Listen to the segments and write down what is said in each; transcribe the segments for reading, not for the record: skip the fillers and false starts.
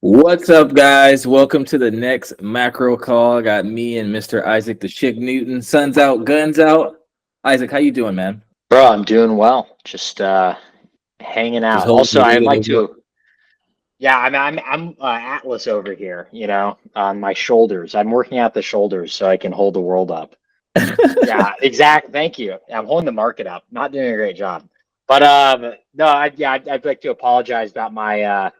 What's up, guys? Welcome to the next macro call. I got me and Mr. Isaac the Chick Newton. Sun's out, guns out. Isaac, how you doing, man? Bro, I'm doing well. Just hanging Just out. holding Also, the I'd weight like of the to. Yeah, I'm Atlas over here. On my shoulders. I'm working out the shoulders so I can hold the world up. Yeah, exact. Thank you. I'm holding the market up. Not doing a great job, but no, I'd like to apologize about my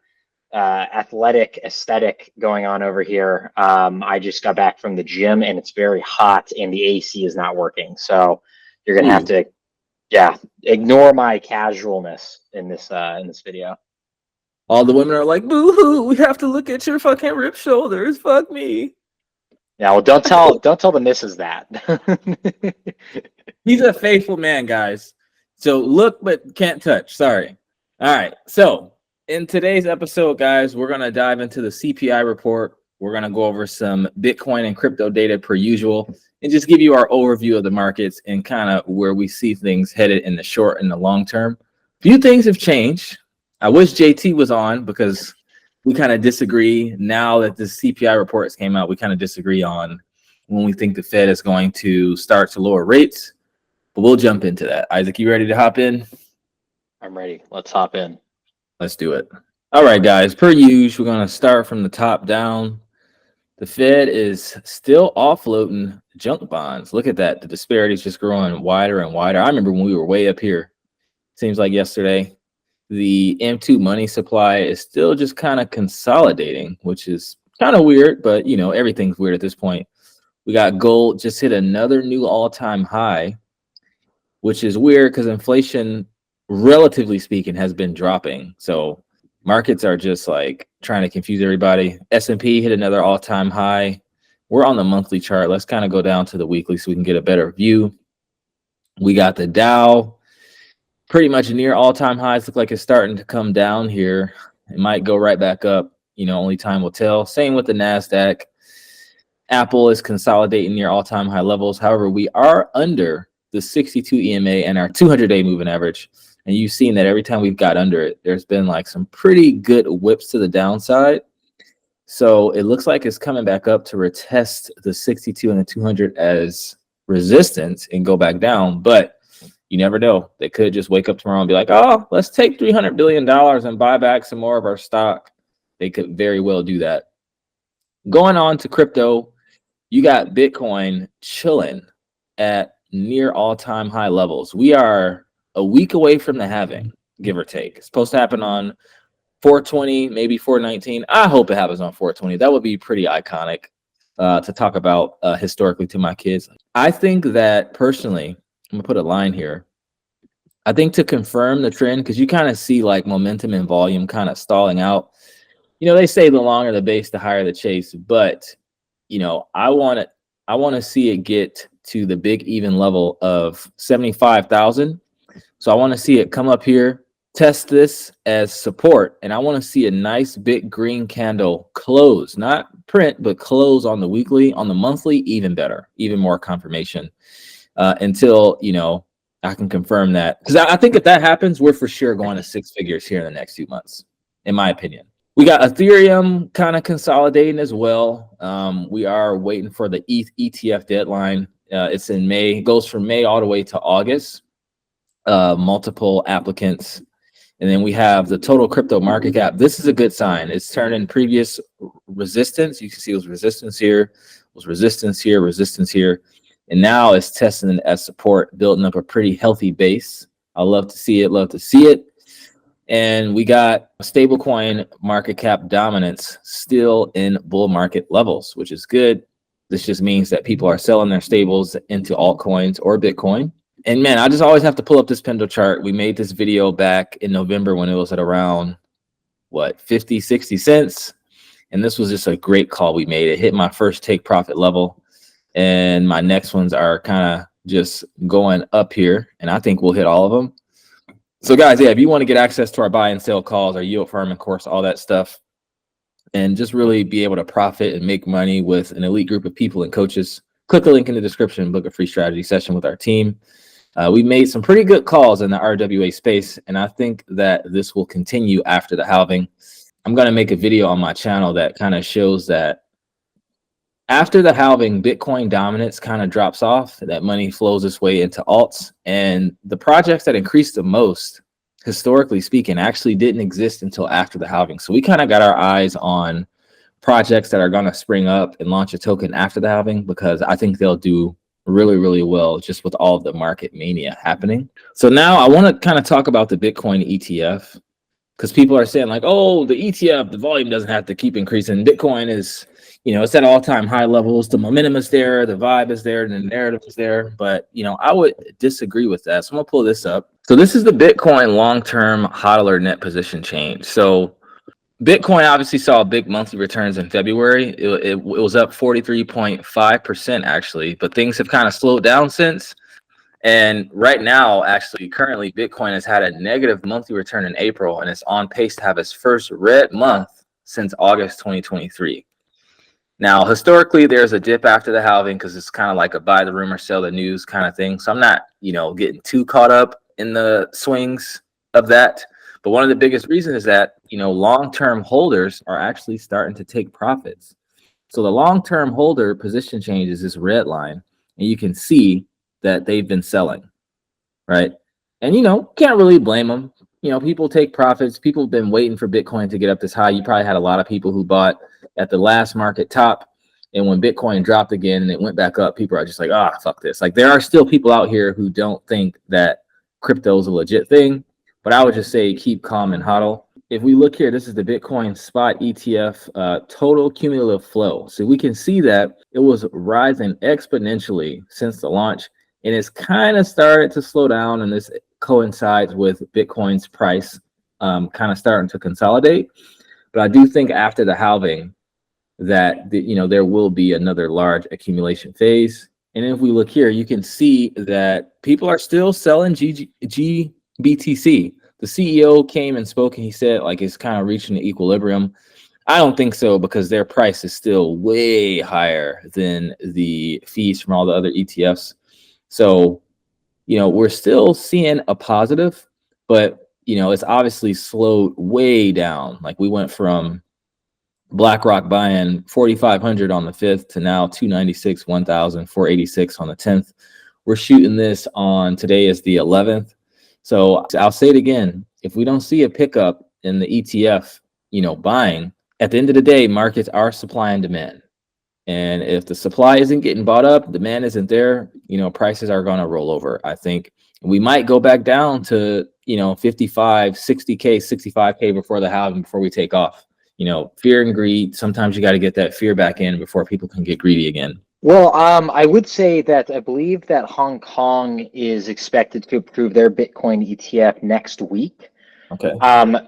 athletic aesthetic going on over here. I just got back from the gym and it's very hot and the AC is not working, so you're gonna have to. Yeah, ignore my casualness in this video. All the women are like, boo-hoo, we have to look at your fucking ripped shoulders. Fuck me. Yeah, well, don't tell the missus that. He's a faithful man, guys. So look but can't touch. Sorry. All right. So in today's episode, guys, we're going to dive into the CPI report. We're going to go over some Bitcoin and crypto data per usual and just give you our overview of the markets and kind of where we see things headed in the short and the long term. Few things have changed. I wish JT was on because we kind of disagree. Now that the CPI reports came out, we kind of disagree on when we think the Fed is going to start to lower rates. But we'll jump into that. Isaac, you ready to hop in? I'm ready. Let's hop in. Let's do it. All right, guys. Per usual, we're going to start from the top down. The Fed is still offloading junk bonds. Look at that. The disparity is just growing wider and wider. I remember when we were way up here. Seems like yesterday. The M2 money supply is still just kind of consolidating, which is kind of weird, but you know, everything's weird at this point. We got gold just hit another new all-time high, which is weird because inflation, relatively speaking, has been dropping. So markets are just like trying to confuse everybody. S&P hit another all-time high. We're on the monthly chart. Let's kind of go down to the weekly so we can get a better view. We got the Dow pretty much near all-time highs. Look like it's starting to come down here. It might go right back up. You know, only time will tell. Same with the NASDAQ. Apple is consolidating near all-time high levels. However, we are under the 62 EMA and our 200-day moving average. And you've seen that every time we've got under it, there's been like some pretty good whips to the downside. So it looks like it's coming back up to retest the 62 and the 200 as resistance and go back down. But you never know. They could just wake up tomorrow and be like, oh, let's take $300 billion and buy back some more of our stock. They could very well do that. Going on to crypto, you got Bitcoin chilling at near all-time high levels. We are a week away from the halving, give or take. It's supposed to happen on 420, maybe 419. I hope it happens on 420. That would be pretty iconic to talk about historically to my kids. I think that personally, I'm gonna put a line here. I think to confirm the trend, because you kind of see like momentum and volume kind of stalling out. You know, they say the longer the base, the higher the chase. But you know, I want to see it get to the big even level of 75,000. So I want to see it come up here, test this as support, and I want to see a nice big green candle close, not print, but close on the weekly. On the monthly, even better, even more confirmation. Until, you know, I can confirm that. Because I think if that happens, we're for sure going to six figures here in the next 2 months, in my opinion. We got Ethereum kind of consolidating as well. We are waiting for the ETH ETF deadline. It's in May. It goes from May all the way to August. Multiple applicants. And then we have the total crypto market cap. This is a good sign. It's turning previous resistance. You can see it was resistance here, was resistance here, resistance here. And now it's testing it as support, building up a pretty healthy base. I love to see it, love to see it. And we got stablecoin market cap dominance still in bull market levels, which is good. This just means that people are selling their stables into altcoins or Bitcoin. And man, I just always have to pull up this Pendle chart. We made this video back in November when it was at around, what, 50, 60 cents. And this was just a great call we made. It hit my first take profit level. And my next ones are kind of just going up here. And I think we'll hit all of them. So guys, yeah, if you want to get access to our buy and sell calls, our yield farming course, all that stuff, and just really be able to profit and make money with an elite group of people and coaches, click the link in the description, book a free strategy session with our team. We made some pretty good calls in the RWA space, and I think that this will continue after the halving. I'm going to make a video on my channel that kind of shows that after the halving, Bitcoin dominance kind of drops off. That money flows its way into alts, and the projects that increased the most, historically speaking, actually didn't exist until after the halving. So we kind of got our eyes on projects that are going to spring up and launch a token after the halving, because I think they'll do really, really well just with all of the market mania happening. So now I want to kind of talk about the Bitcoin ETF, because people are saying like, oh, the ETF, the volume doesn't have to keep increasing. Bitcoin is, it's at all-time high levels. The momentum is there, the vibe is there, and the narrative is there. But, I would disagree with that. So I'm going to pull this up. So this is the Bitcoin long-term hodler net position change. So Bitcoin obviously saw big monthly returns in February. It was up 43.5% actually, but things have kind of slowed down since. And right now, actually, currently, Bitcoin has had a negative monthly return in April, and it's on pace to have its first red month since August 2023. Now, historically, there's a dip after the halving because it's kind of like a buy the rumor, sell the news kind of thing. So I'm not, getting too caught up in the swings of that. But one of the biggest reasons is that, long-term holders are actually starting to take profits. So the long-term holder position change is this red line, and you can see that they've been selling, right? And, can't really blame them. People take profits. People have been waiting for Bitcoin to get up this high. You probably had a lot of people who bought at the last market top, and when Bitcoin dropped again and it went back up, people are just like, fuck this. Like, there are still people out here who don't think that crypto is a legit thing, but I would just say keep calm and hodl. If we look here, this is the Bitcoin spot ETF total cumulative flow. So we can see that it was rising exponentially since the launch, and it's kind of started to slow down, and this coincides with Bitcoin's price kind of starting to consolidate. But I do think after the halving that there will be another large accumulation phase. And if we look here, you can see that people are still selling GBTC. The CEO came and spoke, and he said like it's kind of reaching the equilibrium. I don't think so, because their price is still way higher than the fees from all the other ETFs. So, we're still seeing a positive, but, it's obviously slowed way down. Like, we went from BlackRock buying 4,500 on the 5th to now 296, 1,486 on the 10th. We're shooting this on, today is the 11th. So I'll say it again, if we don't see a pickup in the ETF, buying, at the end of the day, markets are supply and demand. And if the supply isn't getting bought up, demand isn't there, prices are going to roll over. I think we might go back down to, 55, 60K, 65K before the halving, before we take off. Fear and greed. Sometimes you got to get that fear back in before people can get greedy again. Well, I would say that I believe that Hong Kong is expected to approve their Bitcoin ETF next week. Okay.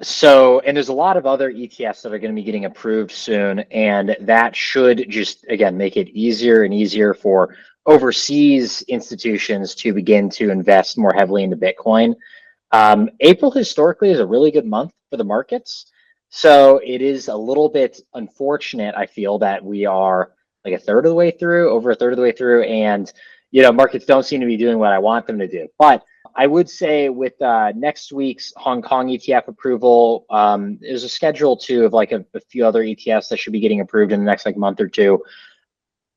So, and there's a lot of other ETFs that are going to be getting approved soon, and that should just, again, make it easier and easier for overseas institutions to begin to invest more heavily into Bitcoin. April historically is a really good month for the markets. So it is a little bit unfortunate, I feel, that we are like a third of the way through, over a third of the way through, and markets don't seem to be doing what I want them to do. But I would say with next week's Hong Kong ETF approval, there's a schedule too of like a few other ETFs that should be getting approved in the next like month or two.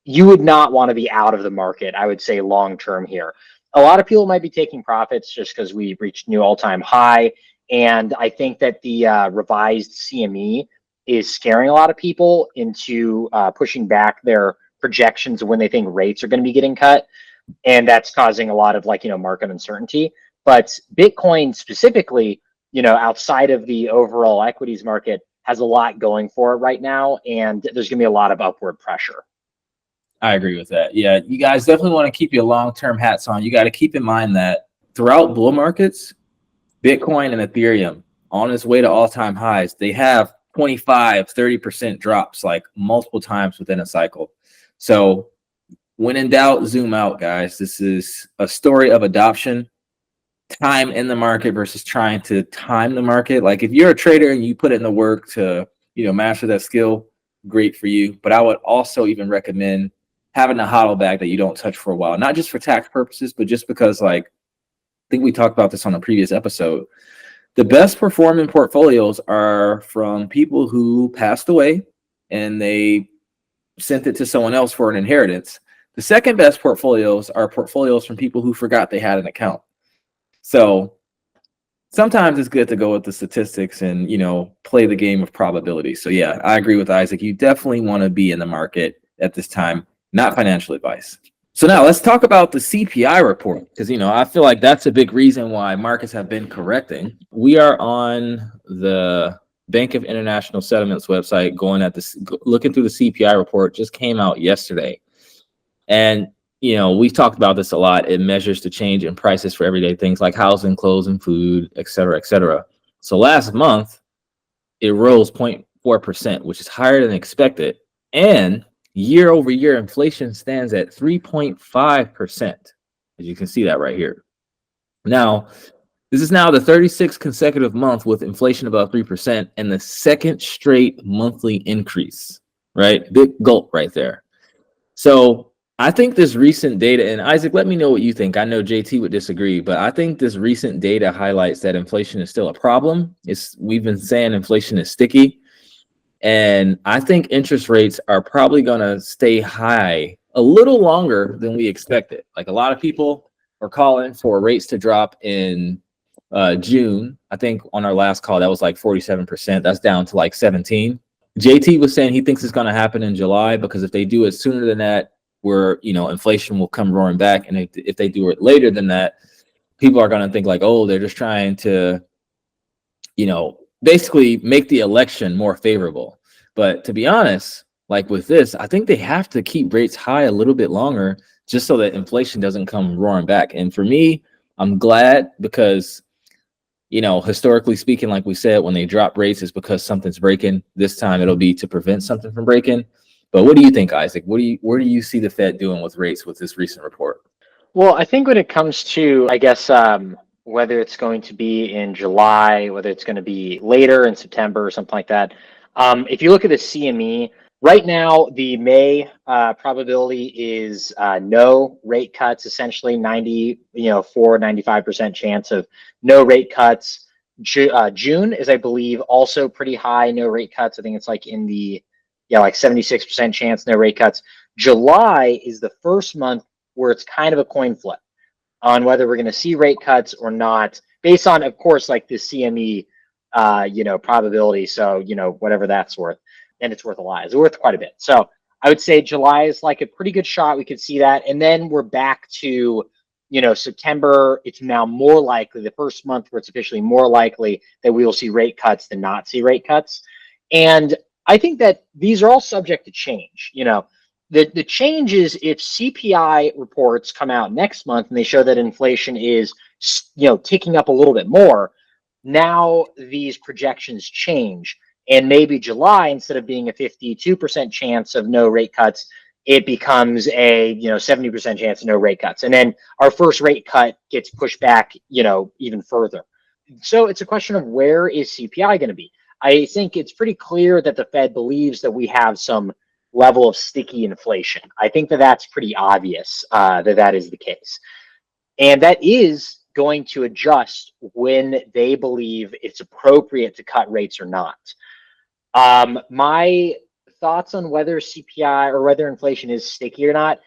You would not want to be out of the market, I would say, long term here. A lot of people might be taking profits just because we reached new all-time high. And I think that the revised CME is scaring a lot of people into pushing back their projections of when they think rates are going to be getting cut. And that's causing a lot of market uncertainty. But Bitcoin specifically, outside of the overall equities market, has a lot going for it right now. And there's going to be a lot of upward pressure. I agree with that. Yeah, you guys definitely want to keep your long-term hats on. You got to keep in mind that throughout bull markets, Bitcoin and Ethereum on its way to all-time highs, they have 25, 30% drops like multiple times within a cycle. So when in doubt, zoom out, guys. This is a story of adoption, time in the market versus trying to time the market. Like if you're a trader and you put in the work to, master that skill, great for you. But I would also even recommend having a hodl bag that you don't touch for a while, not just for tax purposes, but just because I think we talked about this on a previous episode. The best performing portfolios are from people who passed away and they sent it to someone else for an inheritance. The second best portfolios are portfolios from people who forgot they had an account. So sometimes it's good to go with the statistics and, play the game of probability. So yeah, I agree with Isaac. You definitely want to be in the market at this time, not financial advice. So now let's talk about the CPI report, because, I feel like that's a big reason why markets have been correcting. We are on the Bank of International Settlements website, looking through the CPI report. Just came out yesterday. And, we've talked about this a lot. It measures the change in prices for everyday things like housing, clothes, and food, et cetera, et cetera. So last month, it rose 0.4%, which is higher than expected. And year over year, inflation stands at 3.5%. As you can see that right here. Now, this is now the 36th consecutive month with inflation above 3% and the second straight monthly increase, right? Big gulp right there. So I think this recent data, and Isaac, let me know what you think. I know JT would disagree, but I think this recent data highlights that inflation is still a problem. We've been saying inflation is sticky. And I think interest rates are probably going to stay high a little longer than we expected. Like a lot of people are calling for rates to drop in June. I think on our last call, that was like 47%. That's down to like 17. JT was saying he thinks it's going to happen in July, because if they do it sooner than that, inflation will come roaring back. And if they do it later than that, people are going to think like, oh, they're just trying to, basically make the election more favorable. But to be honest, like with this, I think they have to keep rates high a little bit longer just so that inflation doesn't come roaring back. And for me, I'm glad, because, historically speaking, like we said, when they drop rates, it's because something's breaking. This time it'll be to prevent something from breaking. But what do you think, Isaac? Where do you see the Fed doing with rates with this recent report? Well, I think when it comes to, I guess, whether it's going to be in July, whether it's going to be later in September or something like that, if you look at the CME, right now, the May probability is no rate cuts, essentially 95% chance of no rate cuts. June is, I believe, also pretty high, no rate cuts. I think it's like in the, like 76% chance, no rate cuts. July is the first month where it's kind of a coin flip on whether we're going to see rate cuts or not, based on, of course, like the CME, probability. So, whatever that's worth, and it's worth a lot. It's worth quite a bit. So I would say July is like a pretty good shot. We could see that. And then we're back to, September. It's now more likely, the first month where it's officially more likely that we will see rate cuts than not see rate cuts. And I think that these are all subject to change. The change is if CPI reports come out next month and they show that inflation is, ticking up a little bit more, now these projections change. And maybe July, instead of being a 52% chance of no rate cuts, it becomes a 70% chance of no rate cuts. And then our first rate cut gets pushed back, even further. So it's a question of where is CPI going to be? I think it's pretty clear that the Fed believes that we have some level of sticky inflation. I think that that's pretty obvious that is the case. And that is going to adjust when they believe it's appropriate to cut rates or not. My thoughts on whether CPI or whether inflation is sticky or not,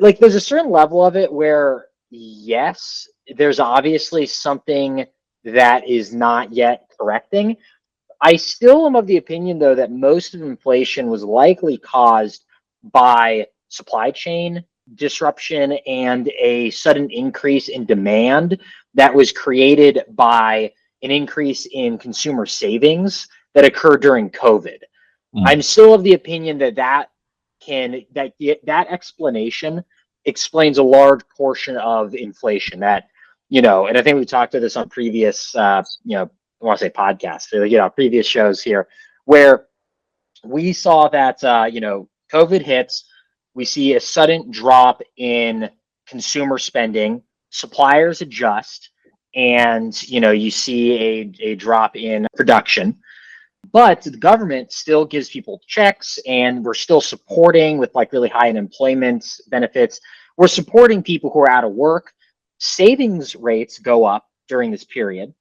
there's a certain level of it where, yes, there's obviously something that is not yet correcting. I still am of the opinion, though, that most of inflation was likely caused by supply chain disruption and a sudden increase in demand that was created by an increase in consumer savings that occurred during COVID. I'm still of the opinion that explanation explains a large portion of inflation. That, and I think we talked to this on previous, I want to say podcasts, previous shows here, where we saw that, COVID hits, we see a sudden drop in consumer spending, suppliers adjust, and, you see a drop in production. But the government still gives people checks, and we're still supporting with like really high unemployment benefits. We're supporting people who are out of work. Savings rates go up during this period.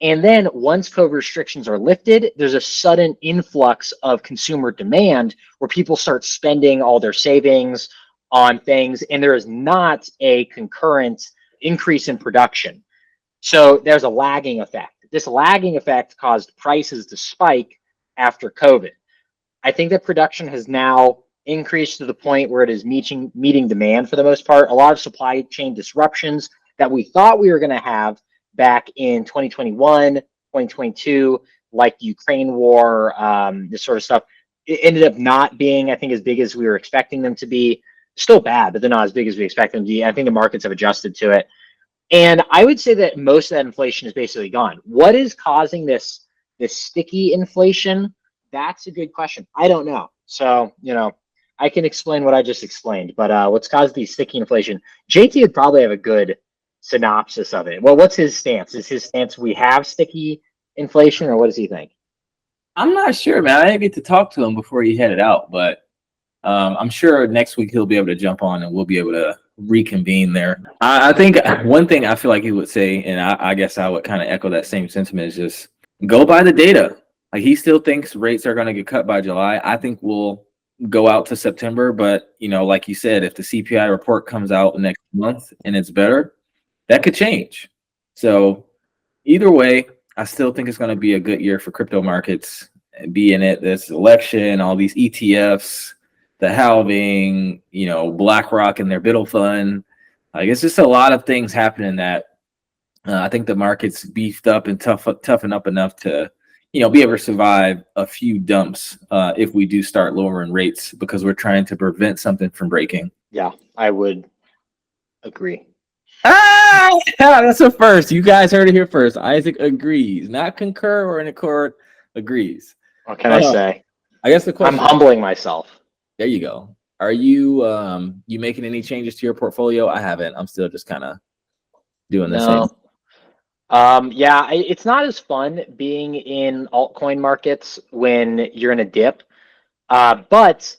And then once COVID restrictions are lifted, there's a sudden influx of consumer demand where people start spending all their savings on things, and there is not a concurrent increase in production. So there's a lagging effect. This lagging effect caused prices to spike after COVID. I think that production has now increased to the point where it is meeting demand for the most part. A lot of supply chain disruptions that we thought we were going to have back in 2021, 2022, like the Ukraine war, this sort of stuff, it ended up not being, I think, as big as we were expecting them to be. Still bad, but they're not as big as we expect them to be. I think the markets have adjusted to it. And I would say that most of that inflation is basically gone. What is causing this sticky inflation? That's a good question. I don't know. So, I can explain what I just explained, but what's caused the sticky inflation? JT would probably have a good synopsis of it. Well, what's his stance? Is his stance we have sticky inflation, or what does he think? I'm not sure, man. I didn't get to talk to him before he headed out, but I'm sure next week he'll be able to jump on and we'll be able to reconvene there. I think one thing I feel like he would say, and I guess I would kind of echo that same sentiment, is just go by the data. Like, he still thinks rates are going to get cut by July. I think we'll go out to September, but like you said, if the CPI report comes out next month and it's better, that could change. So either way, I still think it's going to be a good year for crypto markets. Being it this election, all these ETFs, the halving, BlackRock and their Biddle fund. Like, it's just a lot of things happening that I think the market's beefed up and toughen up enough to, be able to survive a few dumps if we do start lowering rates, because we're trying to prevent something from breaking. Yeah, I would agree. That's a first. You guys heard it here first. Isaac agrees, not concur or in accord, agrees. What can I say? I guess the question. I'm humbling myself. There you go. Are you you making any changes to your portfolio? I haven't. I'm still just kind of doing the same. Yeah, it's not as fun being in altcoin markets when you're in a dip. But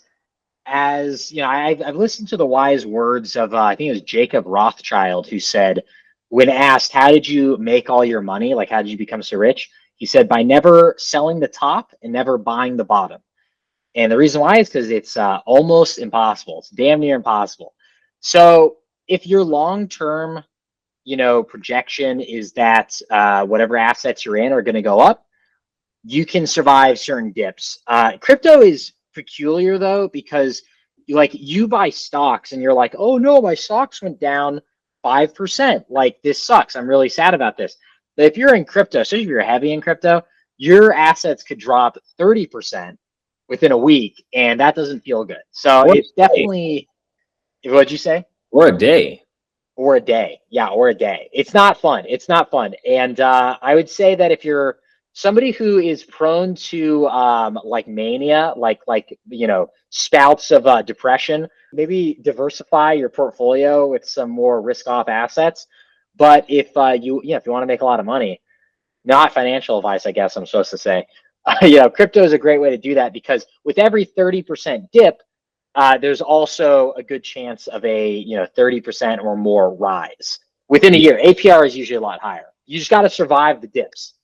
as you know, I've listened to the wise words of I think it was Jacob Rothschild, who said, when asked, how did you make all your money? Like, how did you become so rich? He said, by never selling the top and never buying the bottom. And the reason why is because it's almost impossible. It's damn near impossible. So if your long-term, projection is that whatever assets you're in are going to go up, you can survive certain dips. Crypto is peculiar though, because you buy stocks and you're like, oh no, my stocks went down 5%. Like, this sucks. I'm really sad about this. But if you're in crypto, especially if you're heavy in crypto, your assets could drop 30% within a week, and that doesn't feel good. So it's definitely, what'd you say? Or a day. Or a day. Yeah, or a day. It's not fun. It's not fun. And I would say that if you're somebody who is prone to like mania, like spouts of depression, maybe diversify your portfolio with some more risk-off assets. But if if you want to make a lot of money, not financial advice, I guess I'm supposed to say, crypto is a great way to do that, because with every 30% dip, there's also a good chance of a 30% or more rise within a year. APR is usually a lot higher. You just got to survive the dips.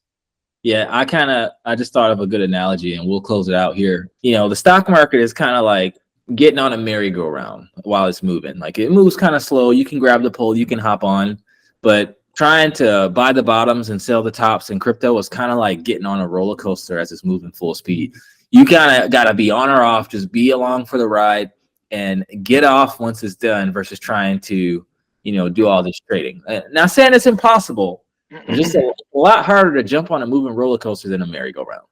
Yeah, I just thought of a good analogy, and we'll close it out here. The stock market is kind of like getting on a merry-go-round while it's moving. Like, it moves kind of slow. You can grab the pole, you can hop on, but trying to buy the bottoms and sell the tops in crypto is kind of like getting on a roller coaster as it's moving full speed. You kind of got to be on or off, just be along for the ride and get off once it's done, versus trying to, do all this trading. Not saying it's impossible, but just a lot harder to jump on a moving roller coaster than a merry-go-round.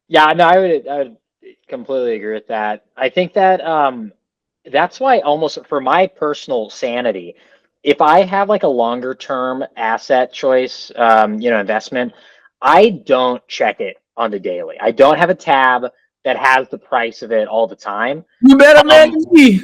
Yeah, no, I would completely agree with that. I think that that's why, almost for my personal sanity, if I have like a longer term asset choice, investment, I don't check it on the daily. I don't have a tab that has the price of it all the time. You better make me.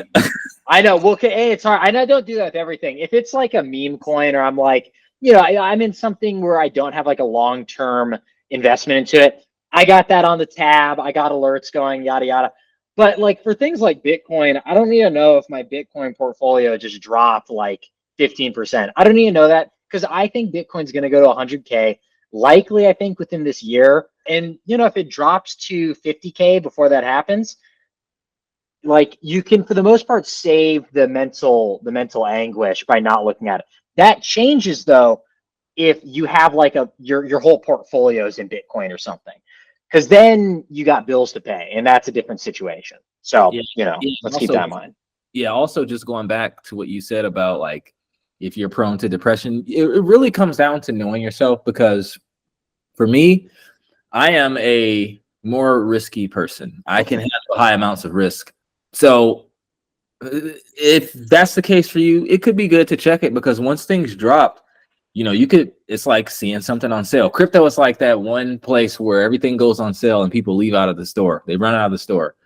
I know. Well, hey, it's hard. I don't do that with everything. If it's like a meme coin, or I'm like, I'm in something where I don't have like a long-term investment into it, I got that on the tab. I got alerts going, yada, yada. But like for things like Bitcoin, I don't need to know if my Bitcoin portfolio just dropped like 15%. I don't need to know that, because I think Bitcoin's going to go to 100K. likely, I think, within this year. And, you know, if it drops to 50K before that happens, like, you can, for the most part, save the mental anguish by not looking at it. That changes, though, if you have like your whole portfolio is in Bitcoin or something, because then you got bills to pay, and that's a different situation. So, Yeah, you know, yeah. let's keep Also, that in mind. yeah. Also, just going back to what you said about like if you're prone to depression, it really comes down to knowing yourself. Because for me, I am a more risky person. I can handle high amounts of risk. So if that's the case for you, it could be good to check it, because once things drop, you know, it's like seeing something on sale. Crypto is like that one place where everything goes on sale and people leave out of the store. They run out of the store.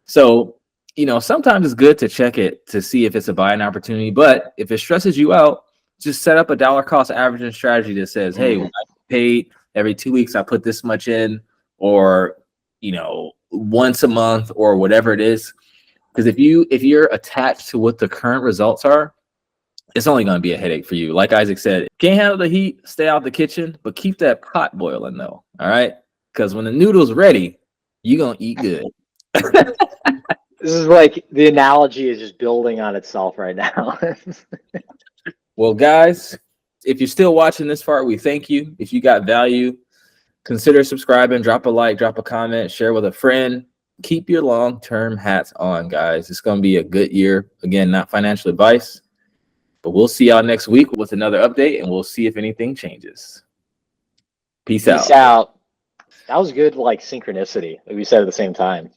So, you know, sometimes it's good to check it to see if it's a buying opportunity. But if it stresses you out, just set up a dollar cost averaging strategy that says, hey, when I paid every 2 weeks, I put this much in, or, you know, once a month or whatever it is. Because if you're attached to what the current results are, it's only going to be a headache for you. Like Isaac said, can't handle the heat, stay out the kitchen, but keep that pot boiling though. All right. Because when the noodle's ready, you're going to eat good. This is like, the analogy is just building on itself right now. Well, guys, if you're still watching this far, we thank you. If you got value, consider subscribing, drop a like, drop a comment, share with a friend. Keep your long-term hats on, guys. It's going to be a good year. Again, not financial advice, but we'll see y'all next week with another update, and we'll see if anything changes. Peace Peace out. out. That was good, like, synchronicity that we said at the same time.